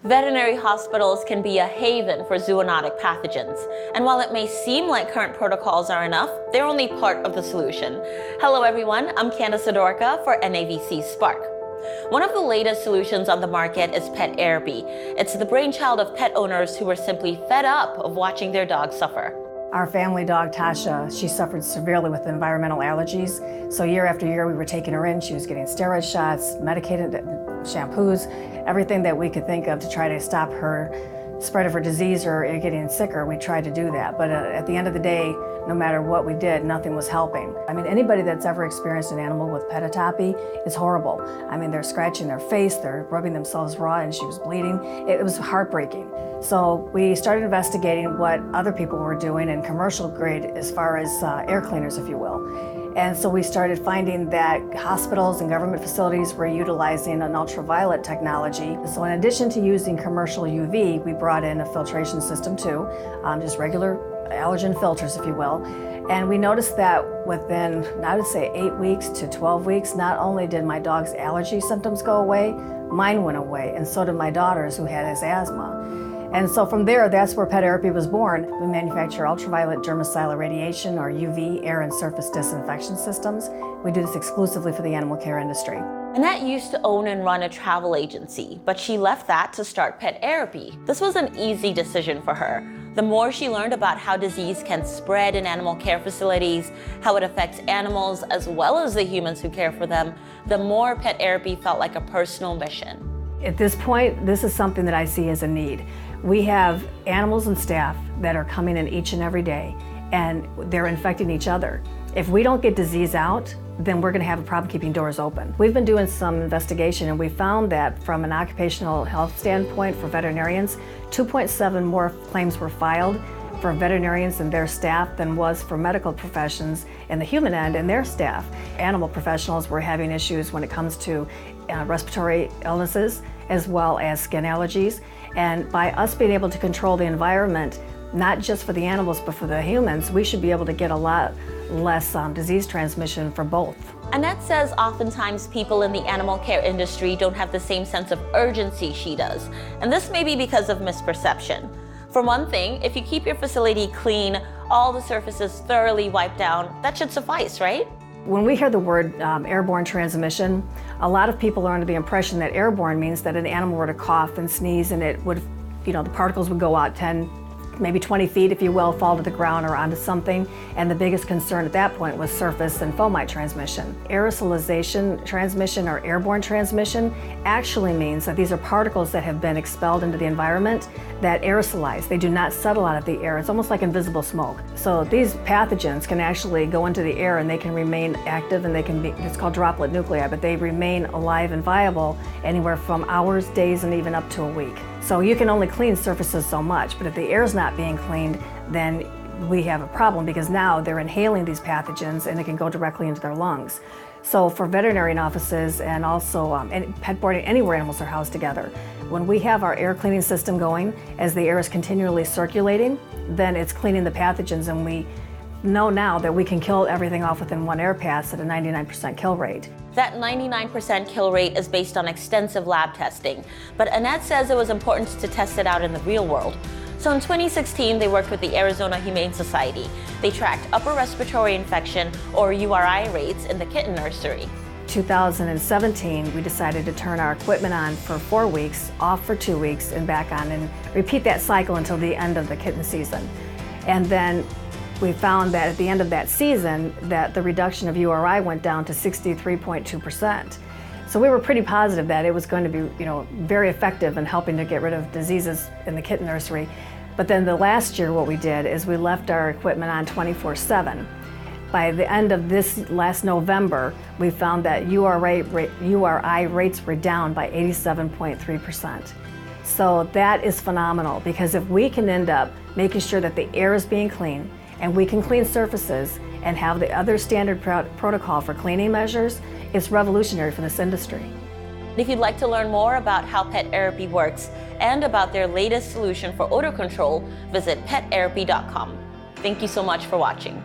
Veterinary hospitals can be a haven for zoonotic pathogens. And while it may seem like current protocols are enough, they're only part of the solution. Hello everyone, I'm Candice Adorka for NAVC Spark. One of the latest solutions on the market is PetAirapy. It's the brainchild of pet owners who were simply fed up of watching their dog suffer. Our family dog, Tasha, she suffered severely with environmental allergies. So year after year, we were taking her in. She was getting steroid shots, medicated shampoos, everything that we could think of to try to stop her spread of her disease or getting sicker. We tried to do that. But at the end of the day, no matter what we did, nothing was helping. I mean, anybody that's ever experienced an animal with PetAirapy is horrible. I mean, they're scratching their face, they're rubbing themselves raw, and she was bleeding. It was heartbreaking. So we started investigating what other people were doing in commercial grade as far as air cleaners, if you will. And so we started finding that hospitals and government facilities were utilizing an ultraviolet technology. So in addition to using commercial UV, we brought in a filtration system too, just regular allergen filters, if you will. And we noticed that within, I would say 8 weeks to 12 weeks, not only did my dog's allergy symptoms go away, mine went away, and so did my daughter's who had his asthma. And so from there, that's where PetAirapy was born. We manufacture ultraviolet germicidal irradiation, or UV, air and surface disinfection systems. We do this exclusively for the animal care industry. Annette used to own and run a travel agency, but she left that to start PetAirapy. This was an easy decision for her. The more she learned about how disease can spread in animal care facilities, how it affects animals as well as the humans who care for them, the more PetAirapy felt like a personal mission. At this point, this is something that I see as a need. We have animals and staff that are coming in each and every day, and they're infecting each other. If we don't get disease out, then we're going to have a problem keeping doors open. We've been doing some investigation, and we found that from an occupational health standpoint for veterinarians, 2.7 more claims were filed for veterinarians and their staff than was for medical professions in the human end and their staff. Animal professionals were having issues when it comes to respiratory illnesses as well as skin allergies. And by us being able to control the environment, not just for the animals but for the humans, we should be able to get a lot less disease transmission for both. Annette says oftentimes people in the animal care industry don't have the same sense of urgency she does, and this may be because of misperception. For one thing, if you keep your facility clean, all the surfaces thoroughly wiped down, that should suffice, right? When we hear the word airborne transmission, a lot of people are under the impression that airborne means that an animal were to cough and sneeze and it would, the particles would go out 10, maybe 20 feet, if you will, fall to the ground or onto something. And the biggest concern at that point was surface and fomite transmission. Aerosolization transmission or airborne transmission actually means that these are particles that have been expelled into the environment that aerosolize. They do not settle out of the air. It's almost like invisible smoke. So these pathogens can actually go into the air and they can remain active, and they can be, it's called droplet nuclei, but they remain alive and viable anywhere from hours, days, and even up to a week. So you can only clean surfaces so much, but if the air is not being cleaned, then we have a problem, because now they're inhaling these pathogens and it can go directly into their lungs. So for veterinarian offices and also pet boarding, anywhere animals are housed together, when we have our air cleaning system going, as the air is continually circulating, then it's cleaning the pathogens, and we know now that we can kill everything off within one air pass at a 99% kill rate. That 99% kill rate is based on extensive lab testing, but Annette says it was important to test it out in the real world. So in 2016, they worked with the Arizona Humane Society. They tracked upper respiratory infection, or URI, rates in the kitten nursery. 2017, we decided to turn our equipment on for 4 weeks, off for 2 weeks, and back on, and repeat that cycle until the end of the kitten season. And then we found that at the end of that season, that the reduction of URI went down to 63.2%. So we were pretty positive that it was going to be, very effective in helping to get rid of diseases in the kitten nursery. But then the last year, what we did is we left our equipment on 24/7. By the end of this last November, we found that URI rates were down by 87.3%. So that is phenomenal, because if we can end up making sure that the air is being clean, and we can clean surfaces and have the other standard protocol for cleaning measures, it's revolutionary for this industry. If you'd like to learn more about how PetAirapy works and about their latest solution for odor control, visit PetAirapy.com. Thank you so much for watching.